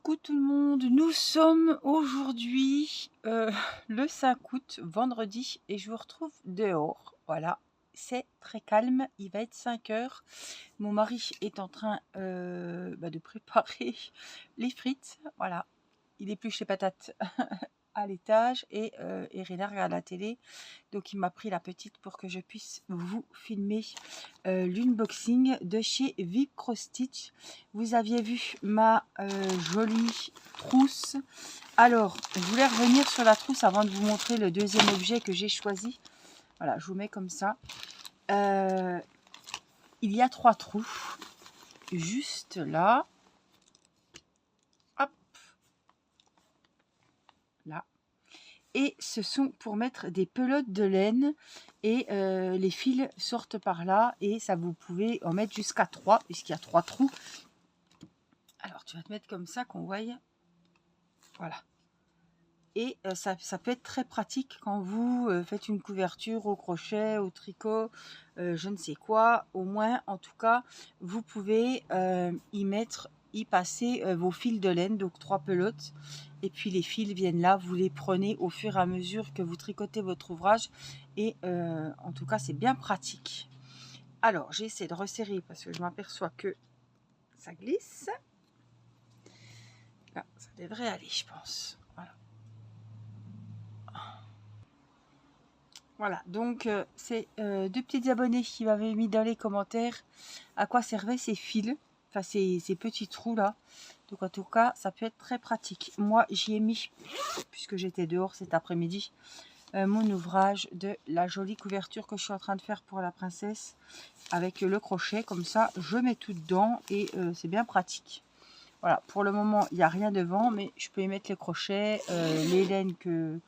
Coucou tout le monde, nous sommes aujourd'hui le 5 août, vendredi, et je vous retrouve dehors. Voilà, c'est très calme, il va être 5 heures. Mon mari est en train de préparer les frites. Voilà, il épluche les patates à l'étage et Irina regarde la télé. Donc il m'a pris la petite pour que je puisse vous filmer l'unboxing de chez VIP Cross Stitch. Vous aviez vu ma jolie trousse. Alors, je voulais revenir sur la trousse avant de vous montrer le deuxième objet que j'ai choisi. Voilà, je vous mets comme ça. Il y a 3 trous. Juste là. Hop. Là. Et ce sont pour mettre des pelotes de laine et les fils sortent par là et ça vous pouvez en mettre jusqu'à 3 puisqu'il y a 3 trous. Alors tu vas te mettre comme ça qu'on voie. Voilà. Et ça peut être très pratique quand vous faites une couverture au crochet, au tricot, je ne sais quoi. Au moins, en tout cas, vous pouvez y passer vos fils de laine, donc 3 pelotes. Et puis les fils viennent là, vous les prenez au fur et à mesure que vous tricotez votre ouvrage. Et en tout cas, c'est bien pratique. Alors, j'essaie de resserrer parce que je m'aperçois que ça glisse. Là, ça devrait aller, je pense. Voilà. Voilà, donc c'est 2 petits abonnés qui m'avaient mis dans les commentaires à quoi servaient ces fils, enfin ces petits trous là. Donc en tout cas, ça peut être très pratique. Moi, j'y ai mis, puisque j'étais dehors cet après-midi, mon ouvrage de la jolie couverture que je suis en train de faire pour la princesse avec le crochet. Comme ça, je mets tout dedans et c'est bien pratique. Voilà, pour le moment, il n'y a rien devant, mais je peux y mettre les crochets, les laines que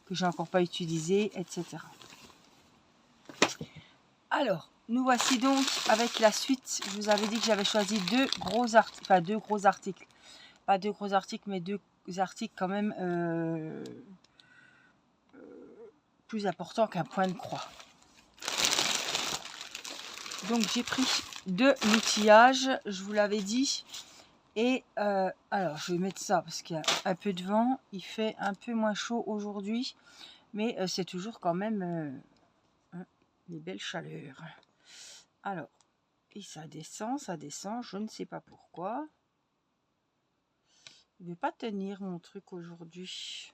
j'ai encore pas utilisées, etc. Alors, nous voici donc avec la suite. Je vous avais dit que j'avais choisi 2 gros articles, enfin 2 gros articles, pas 2 gros articles, mais 2 articles quand même plus importants qu'un point de croix. Donc j'ai pris de l'outillage, je vous l'avais dit. Et alors je vais mettre ça parce qu'il y a un peu de vent, il fait un peu moins chaud aujourd'hui, mais c'est toujours quand même des belles chaleurs. Alors, et ça descend, je ne sais pas pourquoi. Il ne veut pas tenir mon truc aujourd'hui.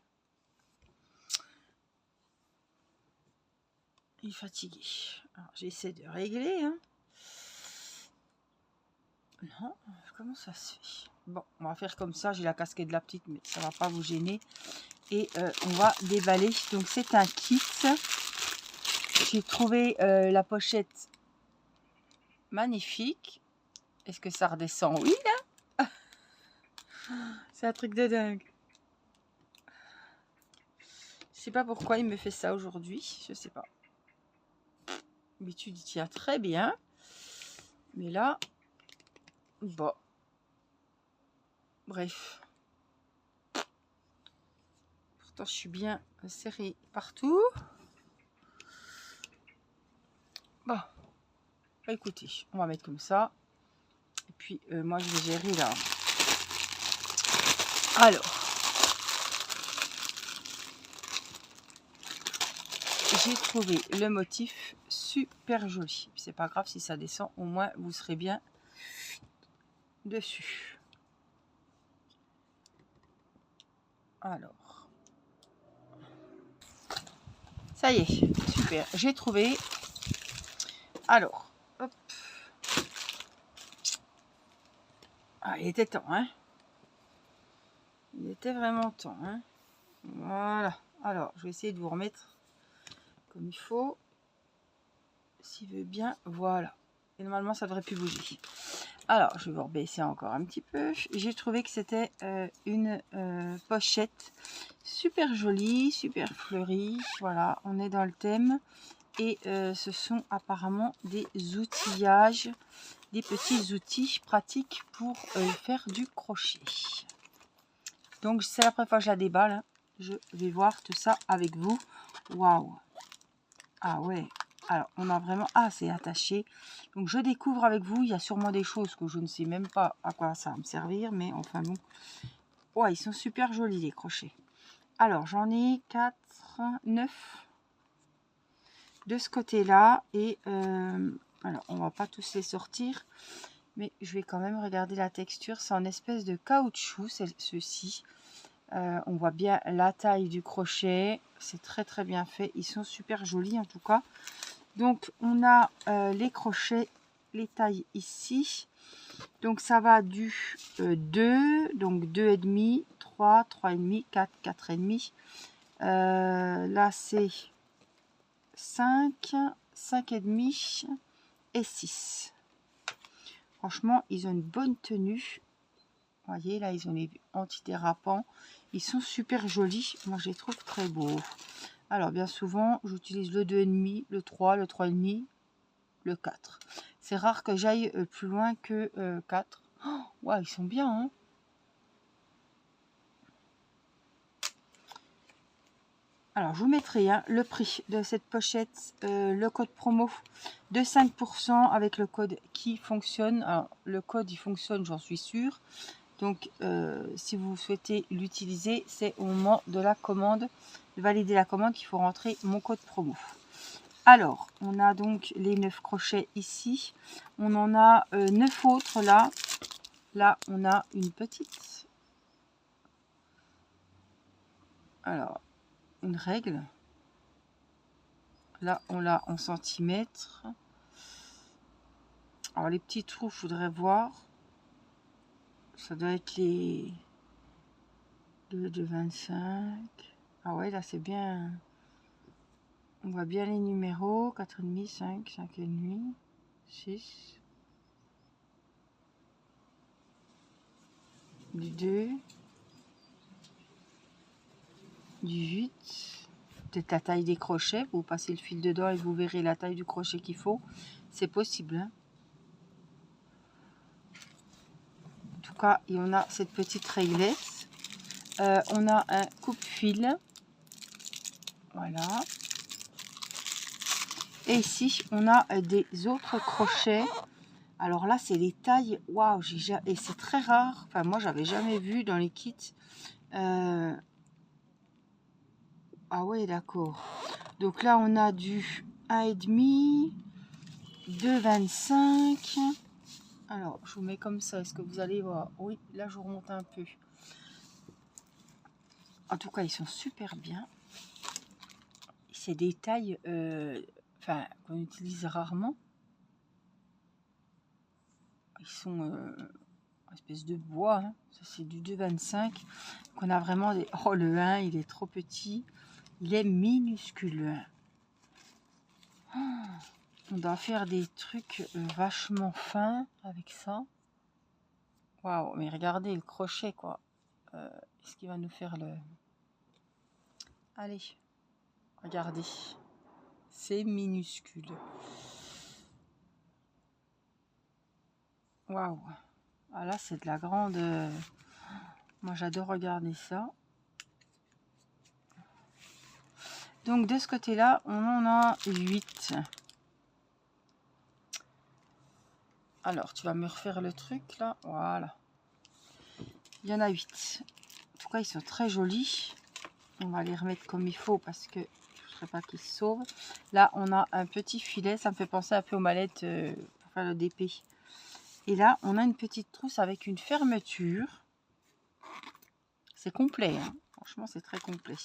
Il est fatigué. Alors j'essaie de régler. Hein. Non, comment ça se fait? Bon, on va faire comme ça. J'ai la casquette de la petite, mais ça ne va pas vous gêner. Et on va déballer. Donc c'est un kit. J'ai trouvé la pochette magnifique. Est-ce que ça redescend? Oui, là. C'est un truc de dingue. Je sais pas pourquoi il me fait ça aujourd'hui. Je sais pas. D'habitude, il tient très bien. Mais là, bon. Bref. Pourtant, je suis bien serrée partout. Bon. Bah, écoutez, on va mettre comme ça. Et puis, moi, je vais gérer là. Alors. J'ai trouvé le motif super joli. C'est pas grave si ça descend. Au moins, vous serez bien dessus. Alors. Ça y est, super. J'ai trouvé. Alors, hop. Ah, il était temps, hein. Il était vraiment temps, hein. Voilà. Alors, je vais essayer de vous remettre comme il faut. S'il veut bien, voilà. Et normalement, ça devrait plus bouger. Alors, je vais vous rebaisser encore un petit peu. J'ai trouvé que c'était une pochette super jolie, super fleurie. Voilà, on est dans le thème. Et ce sont apparemment des outillages, des petits outils pratiques pour faire du crochet. Donc, c'est la première fois que je la déballe. Hein. Je vais voir tout ça avec vous. Waouh! Ah ouais! Alors, on a vraiment... Ah, c'est attaché. Donc, je découvre avec vous. Il y a sûrement des choses que je ne sais même pas à quoi ça va me servir. Mais enfin bon, Ouais, ils sont super jolis les crochets. Alors, j'en ai 4, 9 de ce côté-là. Et alors, on va pas tous les sortir. Mais je vais quand même regarder la texture. C'est en espèce de caoutchouc, ceux-ci. On voit bien la taille du crochet. C'est très très bien fait. Ils sont super jolis en tout cas. Donc, on a les crochets, les tailles ici. Donc, ça va du 2, donc 2,5, 3, 3,5, 4, 4,5. Là, c'est 5, 5,5 et 6. Franchement, ils ont une bonne tenue. Vous voyez, là, ils ont les antidérapants. Ils sont super jolis. Moi, je les trouve très beaux. Alors, bien souvent, j'utilise le 2,5, le 3, le 3,5, le 4. C'est rare que j'aille plus loin que 4. Oh, ouais, ils sont bien, hein. Alors, je vous mettrai le prix de cette pochette, le code promo de 5% avec le code qui fonctionne. Alors, le code, il fonctionne, j'en suis sûre. Donc, si vous souhaitez l'utiliser, c'est au moment de la commande, de valider la commande qu'il faut rentrer mon code promo. Alors, on a donc les 9 crochets ici. On en a 9 autres là. Là, on a une petite. Alors, une règle. Là, on l'a en centimètres. Alors, les petits trous, je voudrais voir. Ça doit être les 2 de 25. Ah ouais, là, c'est bien. On voit bien les numéros. 4,5, 5, 5,5, 6. Du 2. Du 8. Peut-être la taille des crochets. Vous passez le fil dedans et vous verrez la taille du crochet qu'il faut. C'est possible, hein. En tout cas, il y en a cette petite réglette. On a un coupe-fil. Voilà. Et ici, on a des autres crochets. Alors là, c'est les tailles. Waouh, et c'est très rare. Enfin, moi, j'avais jamais vu dans les kits. Ah ouais, d'accord. Donc là, on a du 1,5, 2,25. Alors, je vous mets comme ça. Est-ce que vous allez voir? Oui, là, je vous remonte un peu. En tout cas, ils sont super bien. C'est des tailles enfin, qu'on utilise rarement. Ils sont en espèce de bois. Hein. Ça, c'est du 2,25. Qu'on a vraiment des... Oh, le 1, il est trop petit. Il est minuscule, le 1. Oh, on doit faire des trucs vachement fins avec ça. Waouh, mais regardez le crochet, quoi. Est-ce qu'il va nous faire le... Allez, regardez. C'est minuscule. Waouh. Ah là, c'est de la grande... Moi, j'adore regarder ça. Donc, de ce côté-là, on en a 8. Alors, tu vas me refaire le truc, là. Voilà. Il y en a 8. En tout cas, ils sont très jolis. On va les remettre comme il faut parce que je ne sais pas qu'ils se sauvent. Là, on a un petit filet. Ça me fait penser un peu aux mallettes pour faire le DP. Et là, on a une petite trousse avec une fermeture. C'est complet, hein. Franchement, c'est très complet.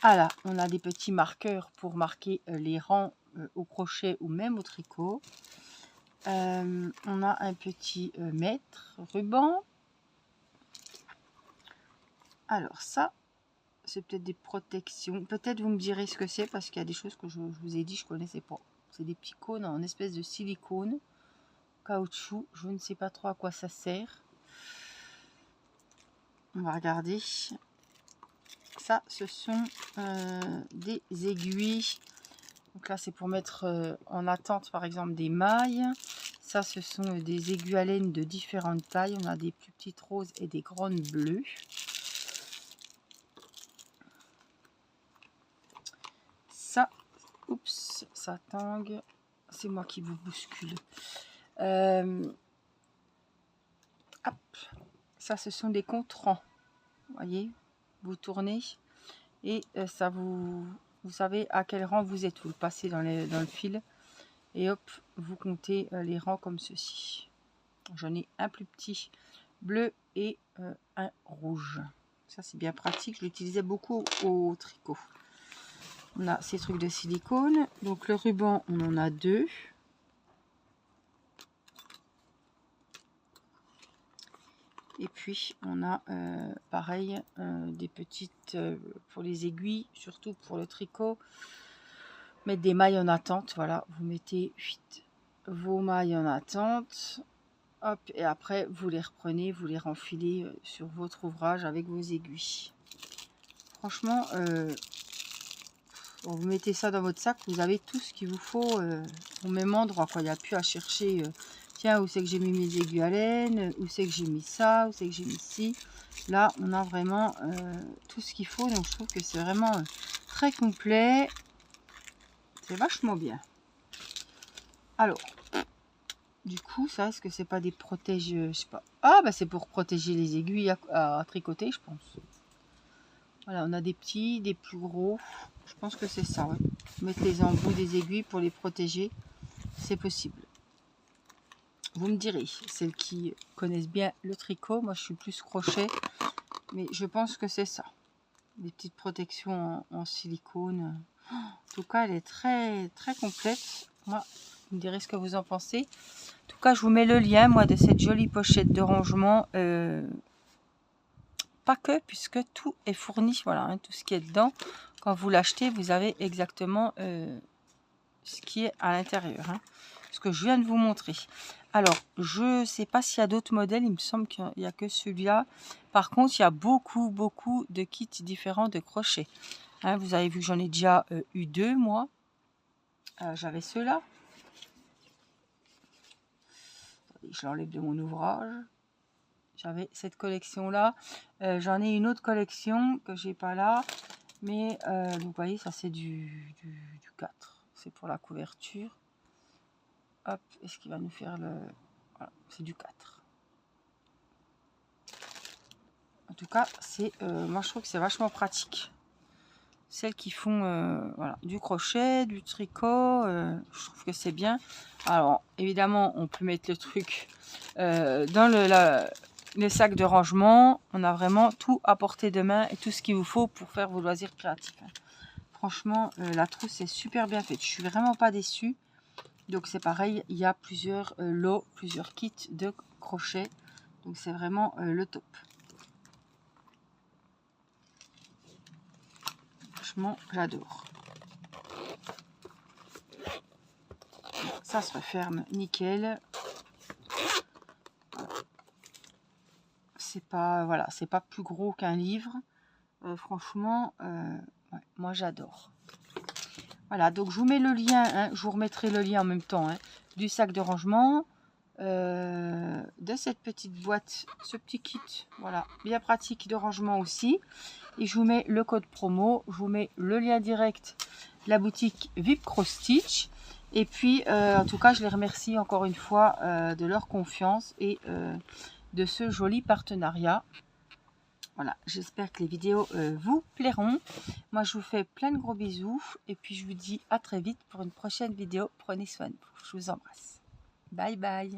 Ah là, on a des petits marqueurs pour marquer les rangs au crochet ou même au tricot. On a un petit mètre ruban. Alors ça, c'est peut-être des protections. Peut-être vous me direz ce que c'est parce qu'il y a des choses que je vous ai dit, je connaissais pas. C'est des petits cônes en espèce de silicone, caoutchouc. Je ne sais pas trop à quoi ça sert. On va regarder. Ça, ce sont des aiguilles. Donc là, c'est pour mettre en attente, par exemple, des mailles. Ça, ce sont des aiguilles à laine de différentes tailles. On a des plus petites roses et des grandes bleues. Ça, oups, ça tangue. C'est moi qui vous bouscule. Hop. Ça, ce sont des contrants. voyez, vous tournez et ça vous savez à quel rang vous êtes. Vous le passez dans le fil et hop, vous comptez les rangs comme ceci. J'en ai un plus petit bleu et un rouge. Ça c'est bien pratique, je l'utilisais beaucoup au tricot. On a ces trucs de silicone. Donc le ruban, on en a 2. Et puis on a pareil des petites pour les aiguilles, surtout pour le tricot. Mettre des mailles en attente. Voilà, vous mettez vos mailles en attente. Hop, et après vous les reprenez, vous les renfilez sur votre ouvrage avec vos aiguilles. Franchement, bon, vous mettez ça dans votre sac, vous avez tout ce qu'il vous faut au même endroit. Il n'y a plus à chercher, tiens, où c'est que j'ai mis mes aiguilles à laine, où c'est que j'ai mis ça, où c'est que j'ai mis ci. Là, on a vraiment tout ce qu'il faut, donc je trouve que c'est vraiment très complet. C'est vachement bien. Alors, du coup, ça, est-ce que c'est pas des protèges, je sais pas. Ah, bah c'est pour protéger les aiguilles à tricoter, je pense. Voilà, on a des petits, des plus gros. Je pense que c'est ça, ouais. Mettre les embouts des aiguilles pour les protéger, c'est possible. Vous me direz, celles qui connaissent bien le tricot, moi je suis plus crochet, mais je pense que c'est ça. Des petites protections en silicone. En tout cas, elle est très très complète. Moi, vous me direz ce que vous en pensez. En tout cas, je vous mets le lien, moi, de cette jolie pochette de rangement. Pas que, puisque tout est fourni, voilà, hein, tout ce qui est dedans. Quand vous l'achetez, vous avez exactement ce qui est à l'intérieur, hein, ce que je viens de vous montrer. Alors, je ne sais pas s'il y a d'autres modèles, il me semble qu'il n'y a que celui-là. Par contre, il y a beaucoup de kits différents de crochets. Hein, vous avez vu que j'en ai déjà eu 2, moi. J'avais ceux-là. Je l'enlève de mon ouvrage. J'avais cette collection-là. J'en ai une autre collection que j'ai pas là. Mais vous voyez, ça c'est du 4. C'est pour la couverture. Hop, est-ce qu'il va nous faire le... Voilà, c'est du 4. En tout cas, c'est moi je trouve que c'est vachement pratique. Celles qui font voilà, du crochet, du tricot, je trouve que c'est bien. Alors, évidemment, on peut mettre le truc dans le sac de rangement. On a vraiment tout à portée de main et tout ce qu'il vous faut pour faire vos loisirs créatifs. Franchement, la trousse est super bien faite. Je suis vraiment pas déçue. Donc c'est pareil, il y a plusieurs lots, plusieurs kits de crochet. Donc c'est vraiment le top. Franchement, j'adore. Ça se referme nickel. C'est pas, voilà, c'est pas plus gros qu'un livre. Franchement, ouais, moi j'adore. Voilà, donc je vous mets le lien, hein, je vous remettrai le lien en même temps, hein, du sac de rangement, de cette petite boîte, ce petit kit, voilà, bien pratique de rangement aussi. Et je vous mets le code promo, je vous mets le lien direct de la boutique VIP Cross Stitch. Et puis, en tout cas, je les remercie encore une fois de leur confiance et de ce joli partenariat. Voilà, j'espère que les vidéos vous plairont. Moi, je vous fais plein de gros bisous. Et puis, je vous dis à très vite pour une prochaine vidéo. Prenez soin de vous. Je vous embrasse. Bye bye.